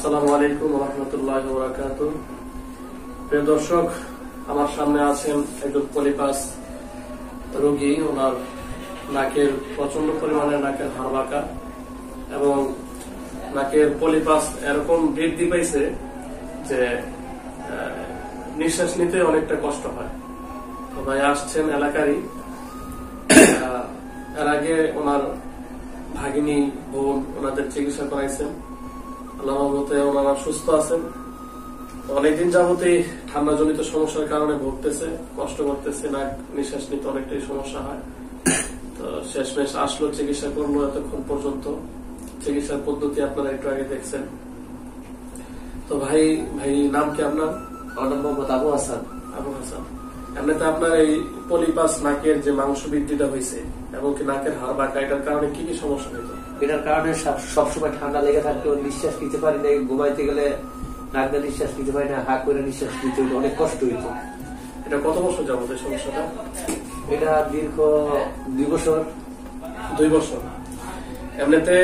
আসসালামু আলাইকুম ওয়া রাহমাতুল্লাহি ওয়া বারাকাতুহু। প্রিয় দর্শক, আমার সামনে আছেন একজন পলিপাস রোগী। ওনার নাকের প্রচন্ড পরিমাণে নাকের হাড় বাঁকা এবং নাকের পলিপাস এরকম বৃদ্ধি পাইছে যে নিঃশ্বাস নিতে অনেকটা কষ্ট হয়। তো ভাই আসছেন এলাকারই। এর আগে ওনার ভাগিনী বোন ওনাদের চিকিৎসা করাইছেন। আল্লাহর রহমতে ওনারা সুস্থ আছেন। অনেকদিন যাবতই ঠান্ডা জনিত সমস্যার কারণে ভুগতেছে, কষ্ট করতেছে, নাক নিঃশ্বাস নিতে অনেকটাই সমস্যা হয়। তো শেষমেশ আসলো, চিকিৎসা করলো। এতক্ষণ পর্যন্ত চিকিৎসার পদ্ধতি আপনারা একটু আগে দেখছেন। তো ভাই নাম কি আপনার? আমার নাম মোহাম্মদ আবু হাসান। আবু হাসান, এমনিতে আপনার এই পলিপাস নাকের যে মাংস বৃদ্ধিটা হয়েছে এবং কি নাকের হাড় বাঁকা, এটার কারণে কি কি সমস্যা হইতো? এটার কারণে সবসময় ঠান্ডা লেগে থাকতো, নিঃশ্বাস নিতে পারি না, ঘুমাইতে গেলে নাক দিয়ে নিঃশ্বাস নিতে পারি না, হা করে নিঃশ্বাস নিতে হইতো, অনেক কষ্ট হইতো। এটা কত বছর যাবত এই সমস্যাটা? এটা দীর্ঘ 2 বছর। 2 বছর। এমনিতে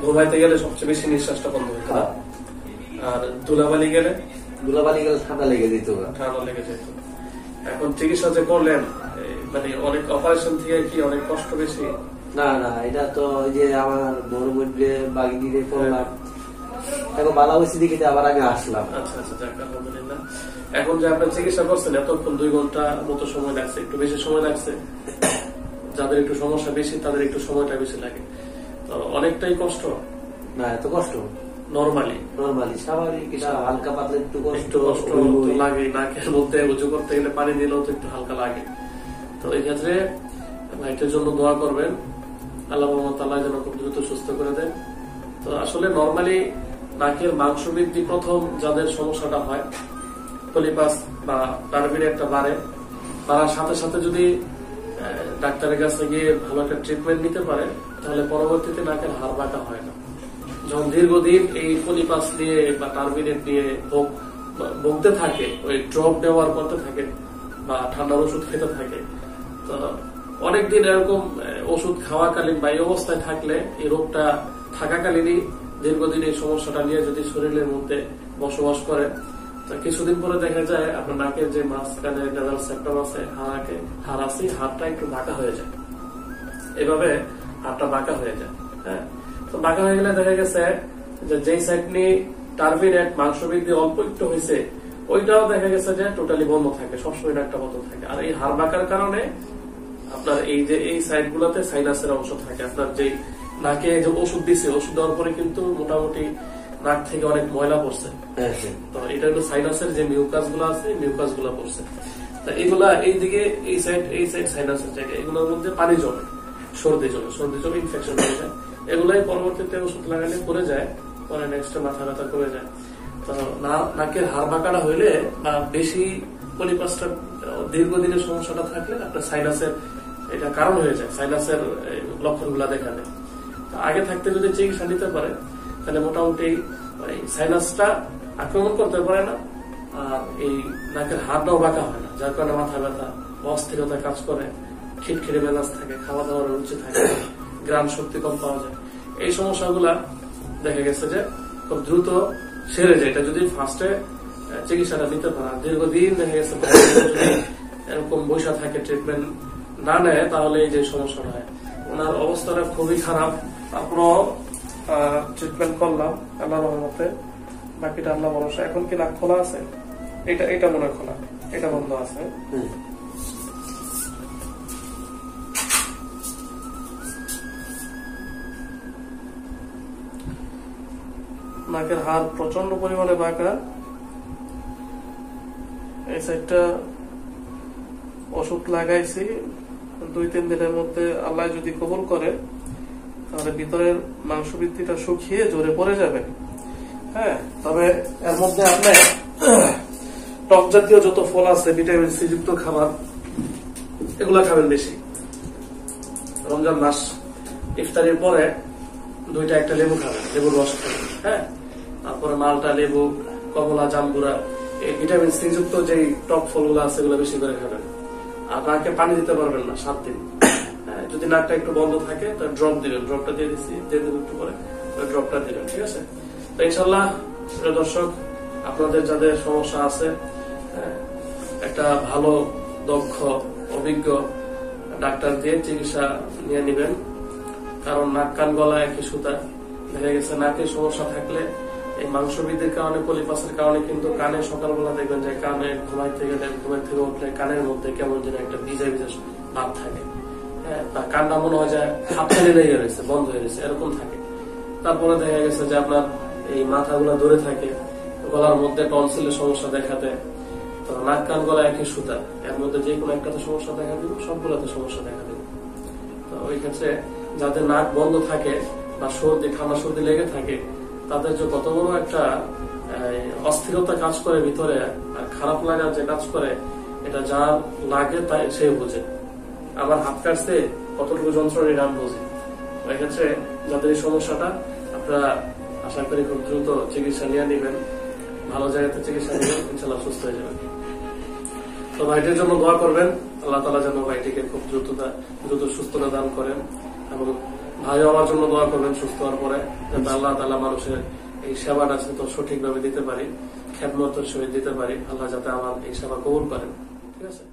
ঘুমাইতে গেলে সবচেয়ে বেশি নিঃশ্বাসটা বন্ধ হইতো, আর ধুলাবালি গেলে ঠান্ডা লেগে যেত। এখন চিকিৎসা যে করলেন, মানে অনেক অপারেশন থেকে কি অনেক কষ্ট বেশি? না, এটা তো ওই যে আমার বড় মধ্যে বাগিয়ে করলাম, এখন ভালো হয়েছে দিকে আবার আমি আসলাম। আচ্ছা, যাক আলহামদুলিল্লাহ। এখন যে আপনার চিকিৎসা করছেন, এতক্ষণ 2 ঘন্টা মতো সময় লাগছে, একটু বেশি সময় লাগছে। যাদের একটু সমস্যা বেশি তাদের একটু সময়টা বেশি লাগে। তো অনেকটাই কষ্ট না, এত কষ্ট নরমালি স্বাভাবিক। এটা হালকা পাতলা একটু কষ্ট লাগে। নাকের মধ্যে উঁচু করতে গেলে পানি দিলেও তো একটু হালকা লাগে। তো এই ক্ষেত্রে ভাইটার জন্য দোয়া করবেন, আল্লাহ তাআলা যেন খুব দ্রুত সুস্থ করে দেন। তো আসলে নরমালি নাকের মাংস বৃদ্ধি প্রথম যাদের সমস্যাটা হয়, পলিপাস বা টার্বিন একটা বাড়ে, তারা সাথে সাথে যদি ডাক্তারের কাছে গিয়ে ভালো একটা ট্রিটমেন্ট নিতে পারে, তাহলে পরবর্তীতে নাকের হাড় বাঁকা হয় না। যখন দীর্ঘদিন এই পলিপাস নিয়ে বা টার্বিনেট নিয়ে ভুগতে থাকে, ওই ড্রপ ব্যবহার করতে থাকে বা ঠান্ডার ওষুধ খেতে থাকে, তো অনেকদিন এরকম ওষুধ খাওয়াকালীন বা এই অবস্থায় থাকলে, এই রোগটা থাকাকালীনই দীর্ঘদিন এই সমস্যাটা নিয়ে যদি শরীরের মধ্যে বসবাস করে, তো কিছুদিন পরে দেখা যায় আপনার নাকের যে মাঝখানে নেজাল সেপ্টাম আছে, হাড় আছে, হাড়টা একটু বাঁকা হয়ে যায়। এভাবে হাড়টা বাঁকা হয়ে যায়। হ্যাঁ, তো বাঁকা হয়ে গেলে দেখা গেছে যে যেই সাইড নিয়ে টার্বিনেট মাংস বৃদ্ধি অল্প একটু হয়েছে, ওইটাও দেখা গেছে যে টোটালি বন্ধ থাকে, সবসময় একটা বন্ধ থাকে। আর এই হাড় বাঁকার কারণে আপনার এই যে এই সাইড গুলাতে সাইনাসের অংশ থাকে। আপনার যে নাকে যে ওষুধ দিচ্ছে, ওষুধ দেওয়ার পরে কিন্তু মোটামুটি নাক থেকে অনেক ময়লা পড়ছে। তো এটা হলো সাইনাসের যে মিউকাস গুলো আছে, মিউকাস গুলা পড়ছে। এগুলা এইদিকে এই সাইড সাইনাসের জায়গায়, এগুলোর মধ্যে পানি জমে, সর্দি জমে ইনফেকশন হয়ে যায়। এগুলাই পরবর্তীতে ওষুধ লাগালে পড়ে যায়, পরে নেক্সট মাথা ব্যথা করে যায়। তো নাকের হাড় বাঁকাটা হইলে বা বেশি পলিপাসটা দীর্ঘদিনের সমস্যাটা থাকলে আপনার সাইনাসের এটা কারণ হয়ে যায়, সাইনাসের লক্ষণ গুলা দেখা দেয়। আগে থাকতে যদি চিকিৎসা নিতে পারে, তাহলে মোটামুটি সাইনাসটা আক্রমণ করতে পারে না, আর এই নাকের হাড়টাও বাঁকা হয় না, যার কারণে মাথা ব্যথা, অস্থিরতা কাজ করে, খিটখিটে মেজাজ থাকে, খাওয়া দাওয়ার রুচি থাকে, গ্রাম শক্তি কম পাওয়া যায়। এই সমস্যাগুলা দেখা গেছে যে খুব দ্রুত সেরে যায়। এটা যদি ফার্স্টে চিকিৎসাটা নিতে পারে, দীর্ঘদিন দেখা গেছে এরকম বৈশা থাকে, ট্রিটমেন্ট না নেয়, তাহলে এই যে সমস্যাটা হয়। ওনার অবস্থাটা খুবই খারাপ, তারপরও ট্রিটমেন্ট করলাম আল্লাহর রহমতে। বাকিটা আল্লাহ ভরসা। এখন কি নাক খোলা আছে? এটা মনে হয় খোলা, এটা বন্ধ আছে। নাকের হাড় প্রচন্ড পরিমাণে বাঁকা। এই সাইডটা ওষুধ লাগাইছি, 2-3 দিনের মধ্যে আল্লাহ যদি কবুল করে, তাহলে ভিতরের মাংস বৃদ্ধিটা শুকিয়ে জোরে পড়ে যাবে। হ্যাঁ, তবে এর মধ্যে আপনি টক জাতীয় যত ফল আছে, ভিটামিন সি যুক্ত খাবার, এগুলা খাবেন বেশি। রমজান মাস ইফতারের পরে 2টা একটা লেবু খাবেন, লেবুর রস খাবেন। হ্যাঁ, তারপরে মালটা, লেবু, কমলা, জাম্বুরা, এই ভিটামিন সি যুক্ত যে টক ফলগুলো আছে, এগুলো বেশি করে খাবেন। আর নাকে পানি দিতে পারবেন না 7 দিন। যদি নাকটা একটু বন্ধ থাকে, তো ড্রপ দিবেন, ড্রপটা দিয়ে দিচ্ছি, দিয়ে দেবেন একটু পরে ড্রপটা দিবেন, ঠিক আছে? তো ইনশাল্লাহ প্রিয় দর্শক, আপনাদের যাদের সমস্যা আছে একটা ভালো দক্ষ অভিজ্ঞ ডাক্তার দিয়ে চিকিৎসা নিয়ে নিবেন। কারণ নাক কান গলা একই সুতা। দেখা গেছে নাকের সমস্যা থাকলে এই মাংসবৃদ্ধির কারণে, পলিপাসের কারণে কিন্তু কানে সকালবেলা দেখবেন যে কানে ঘুমাইতে গেলে, ঘুমাই থেকে উঠলে কানের মধ্যে কেমন যেন একটা ভিজা ভিজা ভাব থাকে। বা কানটা মনে হয় যে হাততালি লেগে রয়েছে, বন্ধ হয়ে গেছে, এরকম থাকে। তারপরে দেখা গেছে যে আপনার এই মাথাগুলো ধরে থাকে, গলার মধ্যে টনসিলের সমস্যা দেখা দেয়। তো নাক কান গলা একই সুতা, এর মধ্যে যে কোনো একটাতে সমস্যা দেখা দিবে, সবগুলোতে সমস্যা দেখা দিবে। তো ওই ক্ষেত্রে যাদের নাক বন্ধ থাকে বা সর্দি, ঠান্ডা সর্দি লেগে থাকে, তাদের যে কত বড় একটা অস্থিরতা কাজ করে ভিতরে, আর খারাপ লাগার যে কাজ করে, এটা যার লাগে তাই সে বোঝে। আমার হাত কাটছে কতটুকু যন্ত্রণা নাম বুঝি। ওই ক্ষেত্রে যাদের এই সমস্যাটা, আপনারা আশা করি খুব দ্রুত চিকিৎসা নিয়ে নেবেন, ভালো জায়গাতে চিকিৎসা নেবেন, ইনশাল্লাহ সুস্থ হয়ে যাবেন। তো ভাইটির জন্য দোয়া করবেন, আল্লাহ তাআলা যেন ভাইটিকে খুব দ্রুত সুস্থতা দান করেন। এবং ভাইও আমার জন্য দোয়া করবেন সুস্থ হওয়ার পরে, যাতে আল্লাহ তাআলা মানুষের এই সেবাটা তো সঠিকভাবে দিতে পারি, খেদমতের সহিত দিতে পারি। আল্লাহ যাতে আমার এই সেবা কবুল করেন। ঠিক আছে।